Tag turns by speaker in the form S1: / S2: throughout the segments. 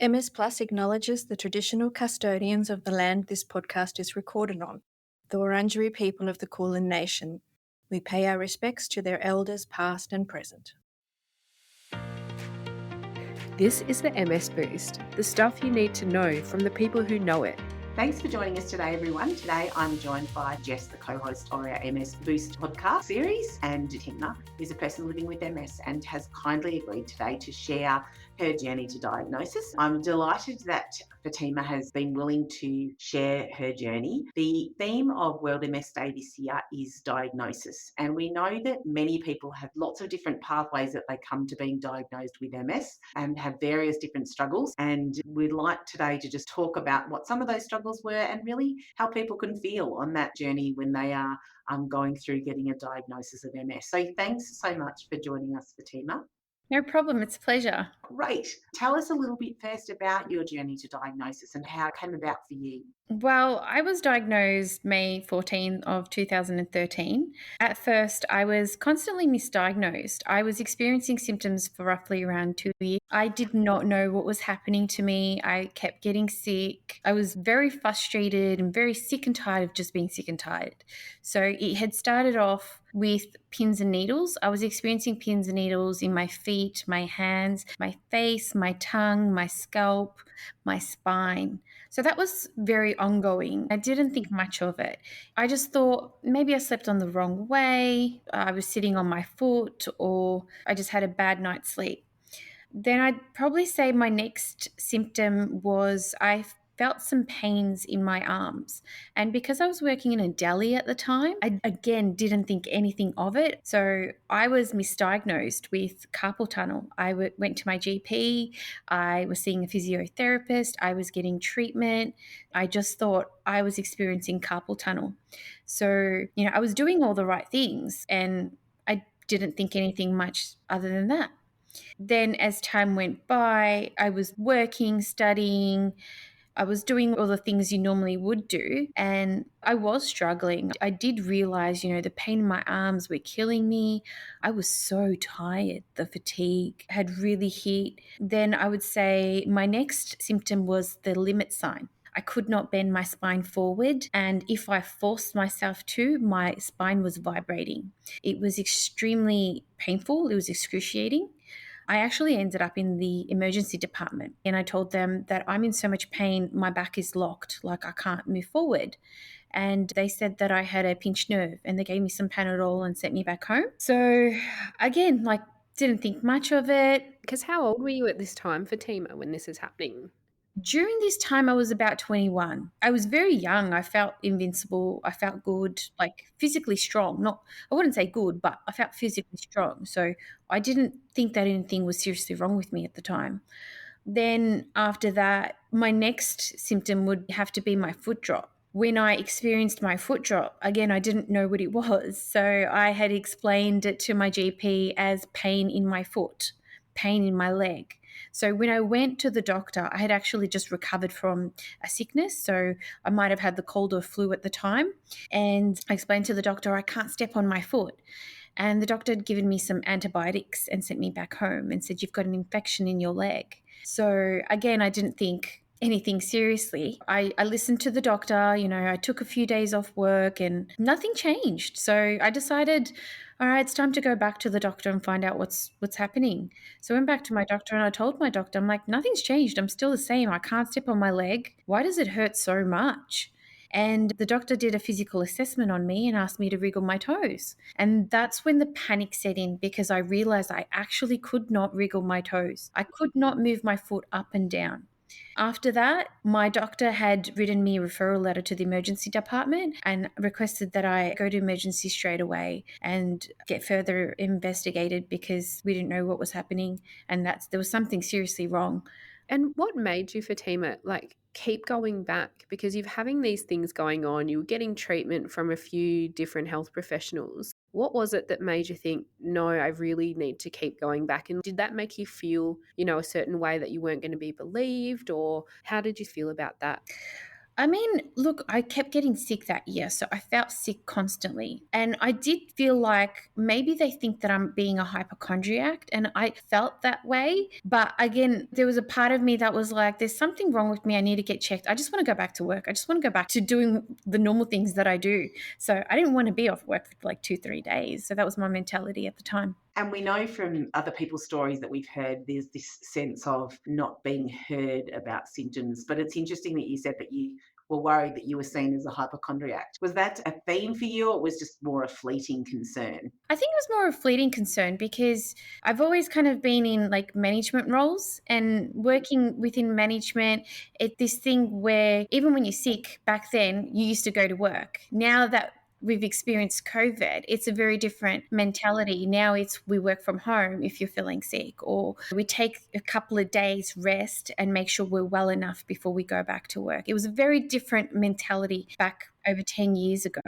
S1: MS Plus acknowledges the traditional custodians of the land this podcast is recorded on, the Wurundjeri people of the Kulin Nation. We pay our respects to their elders past and present.
S2: This is the MS Boost, the stuff you need to know from the people who know it.
S3: Thanks for joining us today, everyone. Today I'm joined by Jess, the co-host of our MS Boost podcast series, and Fatima is a person living with MS and has kindly agreed today to share her journey to diagnosis. I'm delighted that Fatima has been willing to share her journey. The theme of World MS Day this year is diagnosis, and we know that many people have lots of different pathways that they come to being diagnosed with MS and have various different struggles, and we'd like today to just talk about what some of those struggles were and really how people can feel on that journey when they are going through getting a diagnosis of MS. So thanks so much for joining us, Fatima.
S4: No problem. It's a pleasure.
S3: Great. Tell us a little bit first about your journey to diagnosis and how it came about for you.
S4: Well, I was diagnosed May 14 of 2013. At first, I was constantly misdiagnosed. I was experiencing symptoms for roughly around 2 years. I did not know what was happening to me. I kept getting sick. I was very frustrated and very sick and tired of just being sick and tired. So it had started off with pins and needles. I was experiencing pins and needles in my feet, my hands, my face, my tongue, my scalp, my spine. So that was very ongoing. I didn't think much of it. I just thought maybe I slept on the wrong way, I was sitting on my foot, or I just had a bad night's sleep. Then I'd probably say my next symptom was I felt some pains in my arms. And because I was working in a deli at the time, I again didn't think anything of it. So I was misdiagnosed with carpal tunnel. I went to my GP. I was seeing a physiotherapist. I was getting treatment. I just thought I was experiencing carpal tunnel. So, I was doing all the right things and I didn't think anything much other than that. Then as time went by, I was working, studying, I was doing all the things you normally would do, and I was struggling. I did realize, the pain in my arms were killing me. I was so tired. The fatigue had really hit. Then I would say my next symptom was the limit sign. I could not bend my spine forward, and if I forced myself to, my spine was vibrating. It was extremely painful. It was excruciating. I actually ended up in the emergency department and I told them that I'm in so much pain, my back is locked, like I can't move forward. And they said that I had a pinched nerve and they gave me some Panadol and sent me back home. So again, didn't think much of it.
S2: Because how old were you at this time, Fatima, when this is happening?
S4: During this time, I was about 21. I was very young. I felt invincible. I felt good, physically strong. I wouldn't say good, but I felt physically strong. So I didn't think that anything was seriously wrong with me at the time. Then after that, my next symptom would have to be my foot drop. When I experienced my foot drop, again, I didn't know what it was. So I had explained it to my GP as pain in my foot, pain in my leg. So when I went to the doctor, I had actually just recovered from a sickness. So I might have had the cold or flu at the time. And I explained to the doctor, I can't step on my foot. And the doctor had given me some antibiotics and sent me back home and said, you've got an infection in your leg. So again, I didn't think anything seriously. I listened to the doctor, I took a few days off work and nothing changed. So I decided, all right, it's time to go back to the doctor and find out what's happening. So I went back to my doctor and I told my doctor, I'm like, nothing's changed. I'm still the same. I can't step on my leg. Why does it hurt so much? And the doctor did a physical assessment on me and asked me to wriggle my toes. And that's when the panic set in because I realized I actually could not wriggle my toes. I could not move my foot up and down. After that, my doctor had written me a referral letter to the emergency department and requested that I go to emergency straight away and get further investigated because we didn't know what was happening and there was something seriously wrong.
S2: And what made you, Fatima, keep going back? Because you're having these things going on, you were getting treatment from a few different health professionals. What was it that made you think, no, I really need to keep going back? And did that make you feel, a certain way that you weren't going to be believed, or how did you feel about that?
S4: I mean, look, I kept getting sick that year. So I felt sick constantly. And I did feel like maybe they think that I'm being a hypochondriac. And I felt that way. But again, there was a part of me that was like, there's something wrong with me. I need to get checked. I just want to go back to work. I just want to go back to doing the normal things that I do. So I didn't want to be off work for like 2-3 days. So that was my mentality at the time.
S3: And we know from other people's stories that we've heard there's this sense of not being heard about symptoms. But it's interesting that you said that you were worried that you were seen as a hypochondriac. Was that a theme for you, or was just more a fleeting concern?
S4: I think it was more a fleeting concern because I've always kind of been in like management roles and working within management. It's this thing where even when you're sick back then, you used to go to work. Now that we've experienced COVID, it's a very different mentality. Now it's we work from home if you're feeling sick, or we take a couple of days rest and make sure we're well enough before we go back to work. It was a very different mentality back over 10 years ago.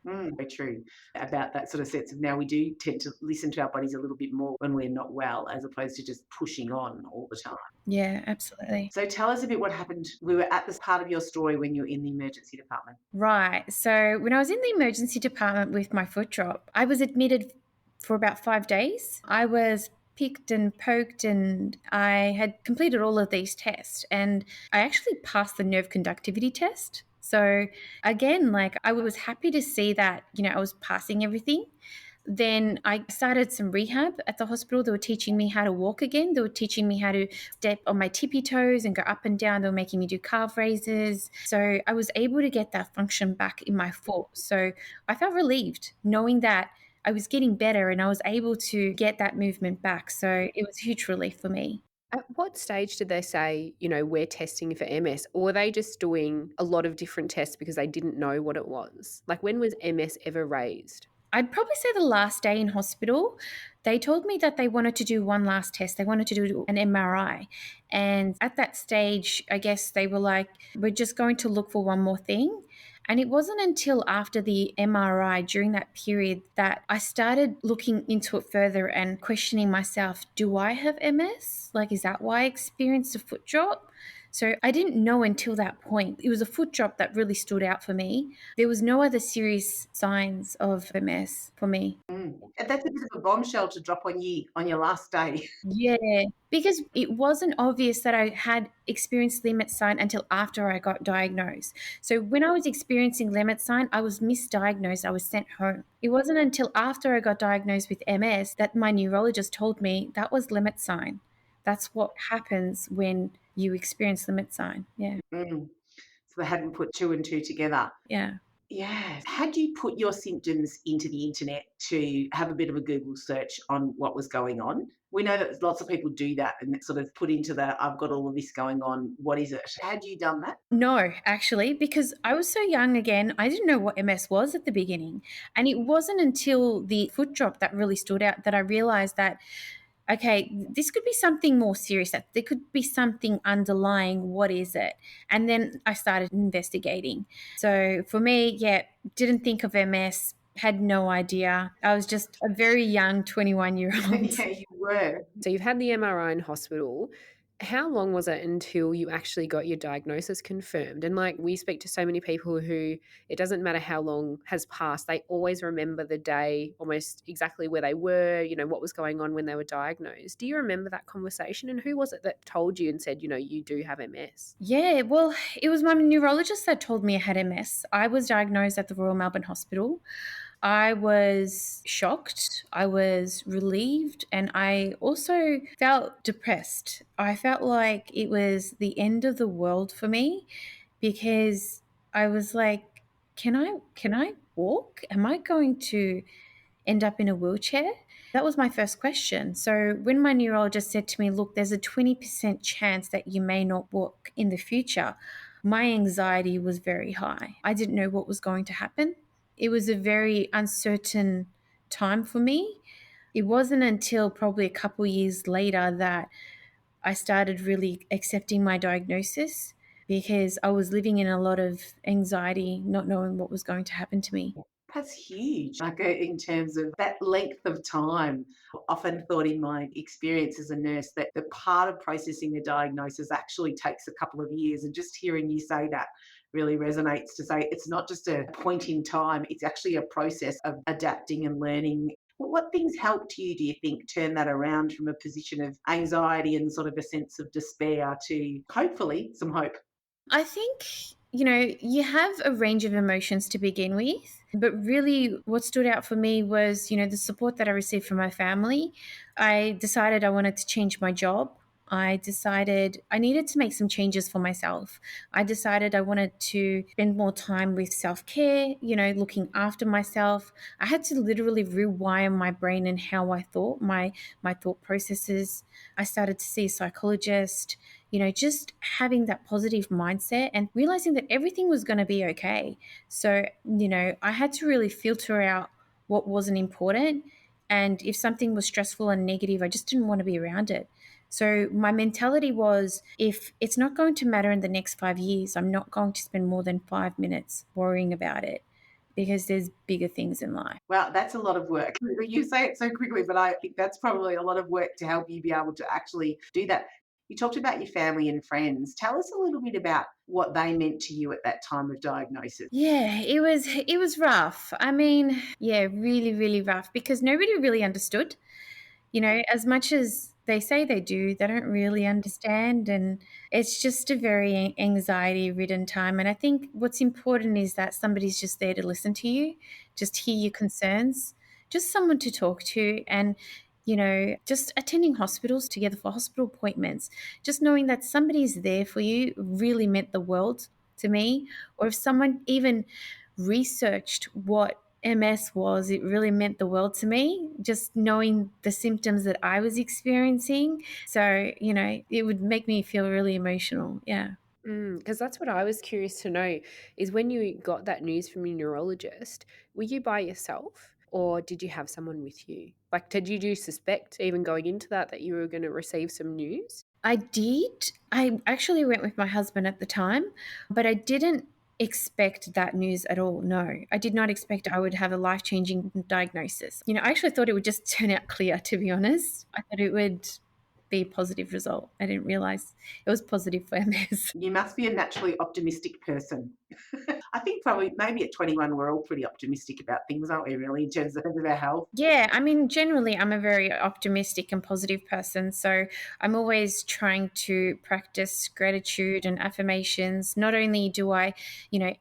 S3: Very true about that sort of sense of now we do tend to listen to our bodies a little bit more when we're not well, as opposed to just pushing on all the time.
S4: Yeah, absolutely.
S3: So tell us a bit what happened. We were at this part of your story when you were in the emergency department.
S4: Right. So when I was in the emergency department with my foot drop, I was admitted for about 5 days. I was picked and poked, and I had completed all of these tests, and I actually passed the nerve conductivity test. So again, like I was happy to see that, I was passing everything. Then I started some rehab at the hospital. They were teaching me how to walk again. They were teaching me how to step on my tippy toes and go up and down. They were making me do calf raises. So I was able to get that function back in my foot. So I felt relieved knowing that I was getting better and I was able to get that movement back. So it was a huge relief for me.
S2: At what stage did they say, we're testing for MS? Or were they just doing a lot of different tests because they didn't know what it was? Like, when was MS ever raised?
S4: I'd probably say the last day in hospital, they told me that they wanted to do one last test. They wanted to do an MRI. And at that stage, I guess they were like, we're just going to look for one more thing. And it wasn't until after the MRI during that period that I started looking into it further and questioning myself, do I have MS? Like, is that why I experienced a foot drop? So I didn't know until that point. It was a foot drop that really stood out for me. There was no other serious signs of MS for me.
S3: And that's a bit of a bombshell to drop on you on your last day.
S4: Yeah, because it wasn't obvious that I had experienced limit sign until after I got diagnosed. So when I was experiencing limit sign, I was misdiagnosed. I was sent home. It wasn't until after I got diagnosed with MS that my neurologist told me that was limit sign. That's what happens when you experience limit sign. Yeah.
S3: So they hadn't put two and two together.
S4: Yeah.
S3: Yeah. Had you put your symptoms into the internet to have a bit of a Google search on what was going on? We know that lots of people do that and sort of put into the, I've got all of this going on. What is it? Had you done that?
S4: No, actually, because I was so young again, I didn't know what MS was at the beginning. And it wasn't until the foot drop that really stood out that I realized that, okay, this could be something more serious, that there could be something underlying. What is it? And then I started investigating. So for me, yeah, didn't think of MS, had no idea. I was just a very young 21-year-old.
S3: Yeah, you were.
S2: So you've had the MRI in hospital. How long was it until you actually got your diagnosis confirmed? And like, we speak to so many people who it doesn't matter how long has passed, they always remember the day almost exactly where they were, what was going on when they were diagnosed. Do you remember that conversation? And who was it that told you and said, you do have MS?
S4: Yeah, well, it was my neurologist that told me I had MS. I was diagnosed at the Royal Melbourne Hospital. I was shocked, I was relieved, and I also felt depressed. I felt like it was the end of the world for me because I was like, can I walk? Am I going to end up in a wheelchair? That was my first question. So when my neurologist said to me, look, there's a 20% chance that you may not walk in the future, my anxiety was very high. I didn't know what was going to happen. It was a very uncertain time for me. It wasn't until probably a couple years later that I started really accepting my diagnosis because I was living in a lot of anxiety, not knowing what was going to happen to me.
S3: That's huge. Like in terms of that length of time, often thought in my experience as a nurse that the part of processing the diagnosis actually takes a couple of years. And just hearing you say that really resonates to say it's not just a point in time, it's actually a process of adapting and learning. What things helped you, do you think, turn that around from a position of anxiety and sort of a sense of despair to hopefully some hope?
S4: I think, you have a range of emotions to begin with, but really what stood out for me was, the support that I received from my family. I decided I wanted to change my job. I decided I needed to make some changes for myself. I decided I wanted to spend more time with self care, looking after myself. I had to literally rewire my brain and how I thought, my thought processes. I started to see a psychologist, just having that positive mindset and realizing that everything was going to be okay. So, I had to really filter out what wasn't important. And if something was stressful and negative, I just didn't want to be around it. So, my mentality was if it's not going to matter in the next 5 years, I'm not going to spend more than 5 minutes worrying about it because there's bigger things in life.
S3: Well, that's a lot of work. You say it so quickly, but I think that's probably a lot of work to help you be able to actually do that. You talked about your family and friends. Tell us a little bit about what they meant to you at that time of diagnosis.
S4: Yeah, it was rough. I mean, yeah, really, really rough because nobody really understood. As much as they say they do, they don't really understand. And it's just a very anxiety ridden time. And I think what's important is that somebody's just there to listen to you, just hear your concerns, just someone to talk to. And, just attending hospitals together for hospital appointments, just knowing that somebody's there for you really meant the world to me. Or if someone even researched what MS was, it really meant the world to me, just knowing the symptoms that I was experiencing. So, it would make me feel really emotional. Yeah.
S2: Because that's what I was curious to know is when you got that news from your neurologist, were you by yourself or did you have someone with you? Like, did you suspect even going into that you were going to receive some news?
S4: I did. I actually went with my husband at the time, but I didn't expect that news at all. No, I did not expect I would have a life changing diagnosis. I actually thought it would just turn out clear, to be honest. I thought it would be a positive result. I didn't realize it was positive for MS.
S3: You must be a naturally optimistic person. I think probably maybe at 21 we're all pretty optimistic about things, aren't we, really, in terms of our health?
S4: Yeah, I mean, generally, I'm a very optimistic and positive person. So I'm always trying to practice gratitude and affirmations. Not only do I,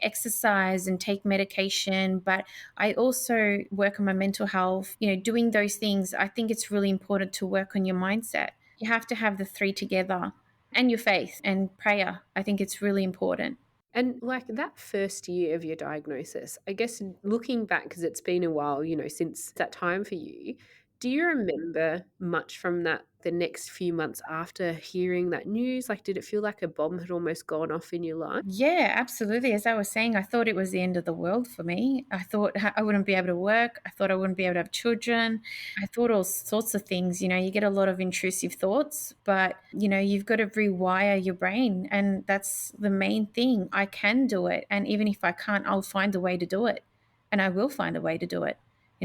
S4: exercise and take medication, but I also work on my mental health. Doing those things, I think it's really important to work on your mindset. You have to have the three together and your faith and prayer. I think it's really important.
S2: And like that first year of your diagnosis, I guess looking back, because it's been a while, since that time for you, do you remember much from the next few months after hearing that news? Like, did it feel like a bomb had almost gone off in your life?
S4: Yeah, absolutely. As I was saying, I thought it was the end of the world for me. I thought I wouldn't be able to work. I thought I wouldn't be able to have children. I thought all sorts of things. You get a lot of intrusive thoughts, but, you've got to rewire your brain. And that's the main thing. I can do it. And even if I can't, I'll find a way to do it. And I will find a way to do it.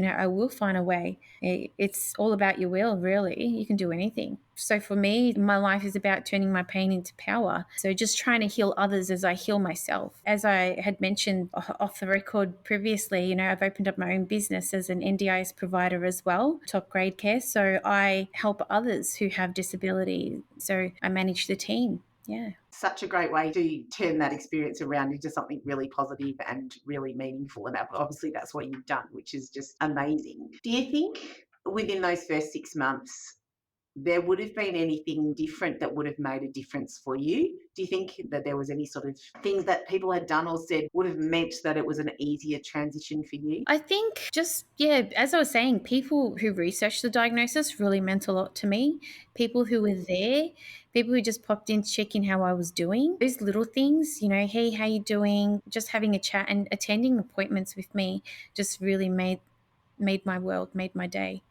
S4: I will find a way. It's all about your will, really. You can do anything. So for me, my life is about turning my pain into power. So just trying to heal others as I heal myself. As I had mentioned off the record previously, I've opened up my own business as an NDIS provider as well, top grade care. So I help others who have disability. So I manage the team. Yeah.
S3: Such a great way to turn that experience around into something really positive and really meaningful. And obviously that's what you've done, which is just amazing. Do you think within those first 6 months, there would have been anything different that would have made a difference for you? Do you think that there was any sort of things that people had done or said would have meant that it was an easier transition for you?
S4: I think just, yeah, as I was saying, people who researched the diagnosis really meant a lot to me. People who were there, people who just popped in to check in how I was doing. Those little things, hey, how you doing? Just having a chat and attending appointments with me just really made my world, made my day.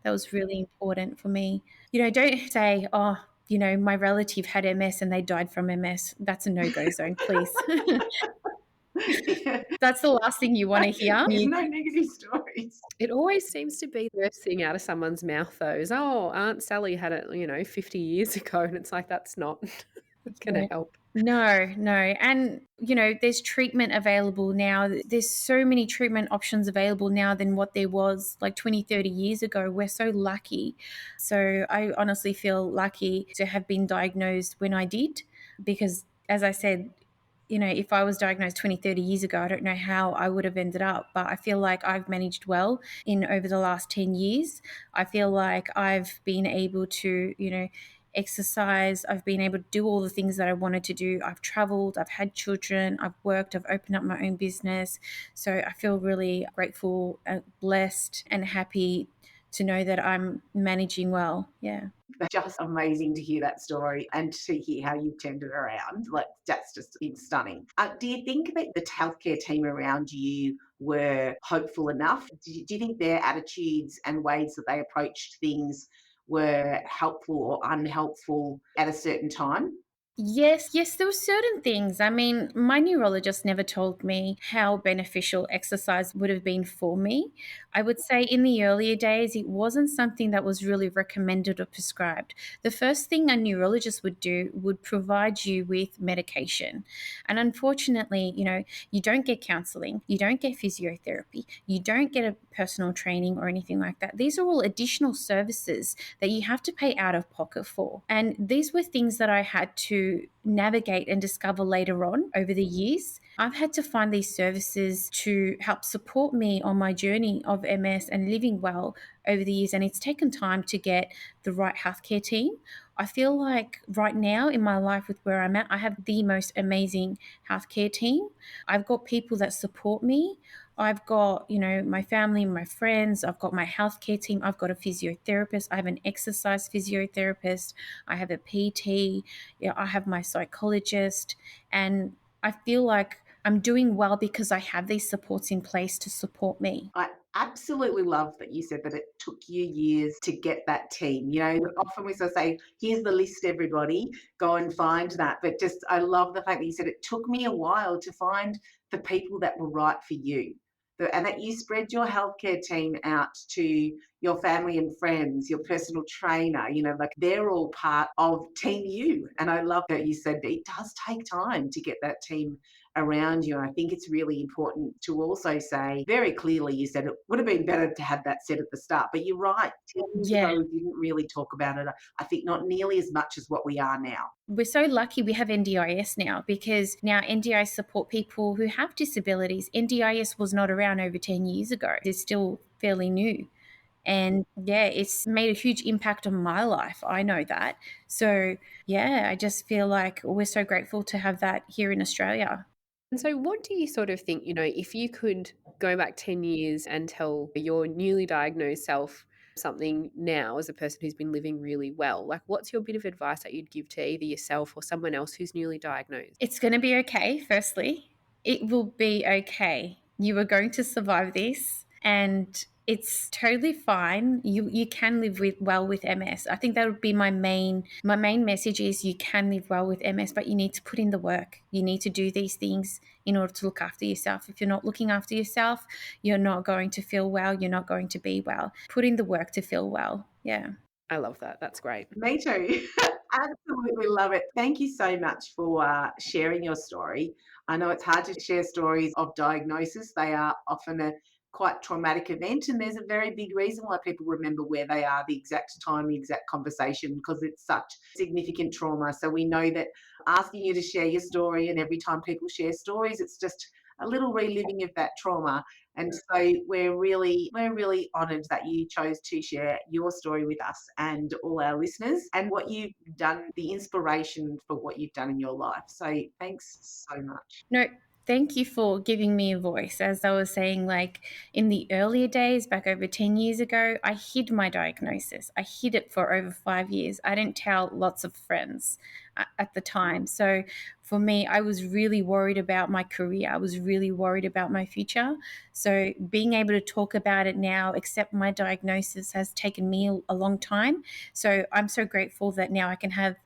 S4: That was really important for me. Don't say, oh, my relative had MS and they died from MS. That's a no-go zone, please. That's the last thing you want to hear.
S3: There's no negative stories.
S2: It always seems to be the first thing out of someone's mouth, though, is, oh, Aunt Sally had it, 50 years ago. And it's like, that's not going to help.
S4: No. And, there's treatment available now. There's so many treatment options available now than what there was like 20, 30 years ago. We're so lucky. So I honestly feel lucky to have been diagnosed when I did, because as I said, if I was diagnosed 20, 30 years ago, I don't know how I would have ended up, but I feel like I've managed well in over the last 10 years. I feel like I've been able to, exercise. I've been able to do all the things that I wanted to do. I've traveled, I've had children, I've worked, I've opened up my own business. So I feel really grateful, blessed, and happy to know that I'm managing well. Yeah.
S3: That's just amazing to hear that story and to hear how you've turned it around. Like, that's just stunning. Do you think that the healthcare team around you were hopeful enough? Do you think their attitudes and ways that they approached things were helpful or unhelpful at a certain time?
S4: Yes, there were certain things. I mean, my neurologist never told me how beneficial exercise would have been for me. I would say in the earlier days, it wasn't something that was really recommended or prescribed. The first thing a neurologist would do would provide you with medication. And unfortunately, you don't get counseling, you don't get physiotherapy, you don't get a personal training or anything like that. These are all additional services that you have to pay out of pocket for. And these were things that I had to navigate and discover later on over the years. I've had to find these services to help support me on my journey of MS and living well over the years. And it's taken time to get the right healthcare team. I feel like right now in my life with where I'm at, I have the most amazing healthcare team. I've got people that support me. I've got, my family, my friends. I've got my healthcare team. I've got a physiotherapist. I have an exercise physiotherapist. I have a PT. I have my psychologist. And I feel like I'm doing well because I have these supports in place to support me.
S3: I absolutely love that you said that it took you years to get that team. Often we sort of say, here's the list, everybody, go and find that. But just, I love the fact that you said it took me a while to find the people that were right for you. And that you spread your healthcare team out to your family and friends, your personal trainer, like they're all part of Team You. And I love that you said that it does take time to get that team around you. And I think it's really important to also say very clearly, you said it would have been better to have that said at the start, but you're right. 10 years ago, we didn't really talk about it. I think not nearly as much as what we are now.
S4: We're so lucky we have NDIS now, because now NDIS support people who have disabilities. NDIS was not around over 10 years ago. It's still fairly new. And it's made a huge impact on my life. I know that. So I just feel like we're so grateful to have that here in Australia.
S2: And so what do you sort of think, if you could go back 10 years and tell your newly diagnosed self something now as a person who's been living really well, like what's your bit of advice that you'd give to either yourself or someone else who's newly diagnosed?
S4: It's going to be okay, firstly. It will be okay. You are going to survive this, and it's totally fine. You can live well with MS. I think that would be my main message is you can live well with MS, but you need to put in the work. You need to do these things in order to look after yourself. If you're not looking after yourself, you're not going to feel well. You're not going to be well. Put in the work to feel well. Yeah.
S2: I love that. That's great.
S3: Me too. Absolutely love it. Thank you so much for sharing your story. I know it's hard to share stories of diagnosis. They are often a quite traumatic event, and there's a very big reason why people remember where they are, the exact time, the exact conversation, because it's such significant trauma. So we know that asking you to share your story, and every time people share stories, it's just a little reliving of that trauma. And so we're really honoured that you chose to share your story with us and all our listeners, and what you've done, the inspiration for what you've done in your life. So thanks so much.
S4: No, thank you for giving me a voice. As I was saying, like in the earlier days, back over 10 years ago, I hid my diagnosis. I hid it for over 5 years. I didn't tell lots of friends at the time. So for me, I was really worried about my career. I was really worried about my future. So being able to talk about it now, accept my diagnosis, has taken me a long time. So I'm so grateful that now I can have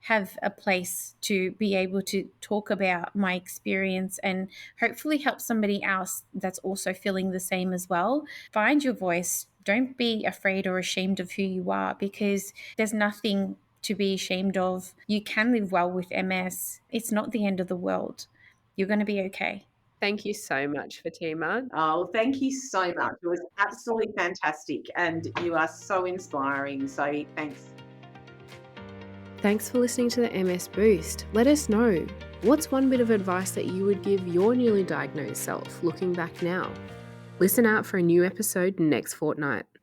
S4: have a place to be able to talk about my experience and hopefully help somebody else that's also feeling the same as well. Find your voice. Don't be afraid or ashamed of who you are, because there's nothing to be ashamed of. You can live well with MS. It's not the end of the world. You're going to be okay.
S2: Thank you so much, Fatima.
S3: Oh, thank you so much. It was absolutely fantastic, and you are so inspiring. So thanks.
S2: Thanks for listening to the MS Boost. Let us know, what's one bit of advice that you would give your newly diagnosed self looking back now? Listen out for a new episode next fortnight.